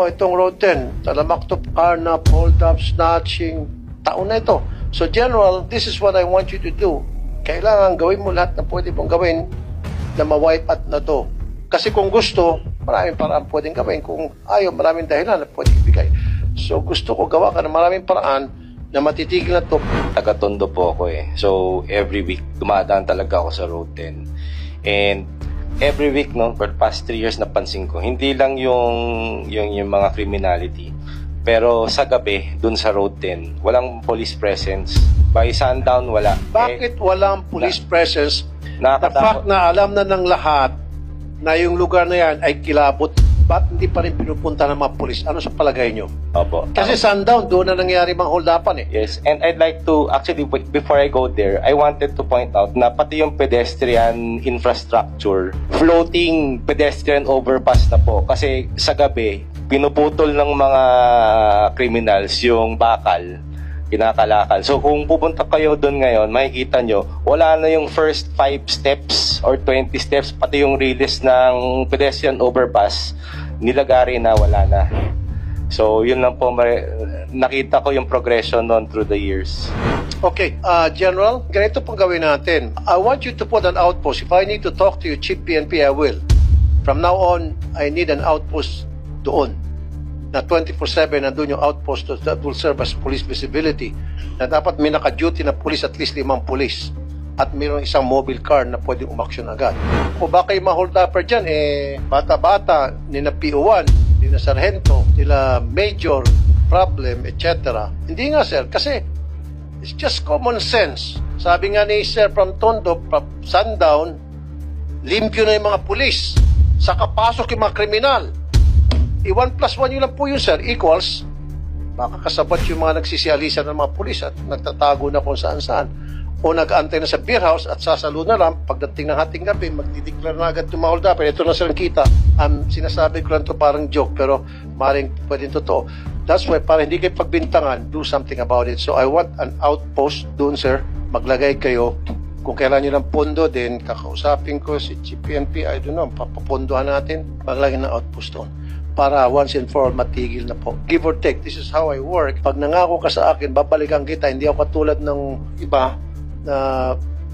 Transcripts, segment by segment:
nyo itong Road 10, talamak to carnap, hold up, snatching, taon na ito. So General, this is what I want you to do. Kailangan gawin mo lahat na pwede mong gawin na ma-wipe out na to. Kasi kung gusto, maraming paraan pwedeng gawin. Kung ayaw, maraming dahilan na pwedeng ibigay. So gusto ko gawa ka ng maraming paraan na matitigil na to. Taga-Tondo po ako eh. So every week, dumadaan talaga ako sa Road 10. And every week, no, for the past 3 years napansin ko, hindi lang yung mga criminality. Pero sa gabi, dun sa Road 10, walang police presence. By sundown, wala. Bakit walang police presence? The Nakakatakot. fact na alam na ng lahat na yung lugar na yan ay kilabot, ba't hindi pa rin pinupunta ng mga polis? Ano sa palagay nyo? Opo. Kasi sundown, doon na nangyari mga hold-upan eh. Yes, and I'd like to, actually, before I go there, I wanted to point out na pati yung pedestrian infrastructure, floating pedestrian overpass na po. Kasi sa gabi, pinuputol ng mga criminals yung bakal, kinakalakal. So kung pupunta kayo doon ngayon, makikita nyo, wala na yung first 5 steps or 20 steps, pati yung release ng pedestrian overpass, nilagari na, wala na. So yun lang po, nakita ko yung progression noon through the years. Okay, General, ganito pong gawin natin. I want you to put an outpost. If I need to talk to you, Chief PNP, I will. From now on, I need an outpost doon. Na 24/7 nandun yung outpost that will serve as police visibility. Na dapat may naka-duty na police, at least 5 police. At mayroong isang mobile car na pwedeng umaksyon agad. O baka yung mga hold-upper dyan, bata-bata, nina PO1, nina sarhento, nila major, problem, etc. Hindi nga, sir, kasi it's just common sense. Sabi nga ni Sir from Tondo, from sundown, limpyo na yung mga pulis. Saka pasok yung mga kriminal. 1 plus 1 yun lang po yun, sir, equals, baka kasabat yung mga nagsisialisa ng mga pulis at nagtatago na kung saan-saan. O nag-antay na sa beer house at sasalo na lang, pagdating ng hating gabi, magdideclare na agad yung mga hold up. Ito na silang kita. Sinasabi ko lang to parang joke, pero maring pwedeng totoo. That's why, para hindi kayo pagbintangan, do something about it. So I want an outpost doon, sir. Maglagay kayo. Kung kailan nyo ng pondo din, kakausapin ko si PNP, I don't know, papapondohan natin, maglagay ng outpost doon. Para once and for all, matigil na po. Give or take, this is how I work. Pag nangako ka sa akin, babalikan kita. Hindi ako katulad ng iba na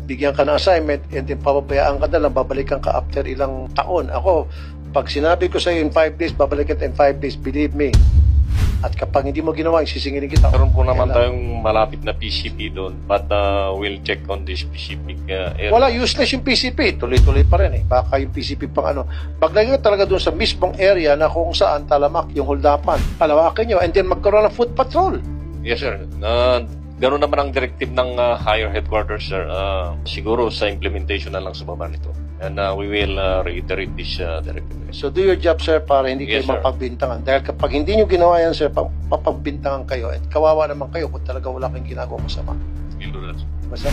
bigyan ka ng assignment and then pababayaan ka na lang, babalikan ka after ilang taon. Ako, pag sinabi ko sa iyo in 5 days, babalikan kita in 5 days, believe me. At kapag hindi mo ginawa, sisingilin kita. Meron po naman tayong malapit na PCP doon, but we'll check on this specific area. Wala, useless yung PCP. Tuloy-tuloy pa rin eh. Baka yung PCP pang ano. Maglagay ka talaga doon sa mismong area na kung saan talamak yung holdapan. Palawakin nyo and then magkaroon ng foot patrol. Yes, sir. Ganun naman ang directive ng higher headquarters, sir. Siguro sa implementation na lang sa baba nito. And we will reiterate this directive. So do your job, sir, para hindi kayo Yes, sir. mapagbintangan. Dahil kapag hindi nyo ginawa yan, sir, mapagbintangan kayo. At kawawa naman kayo kung talaga wala kayong ginagawa masama. We'll do that, sir. Basta?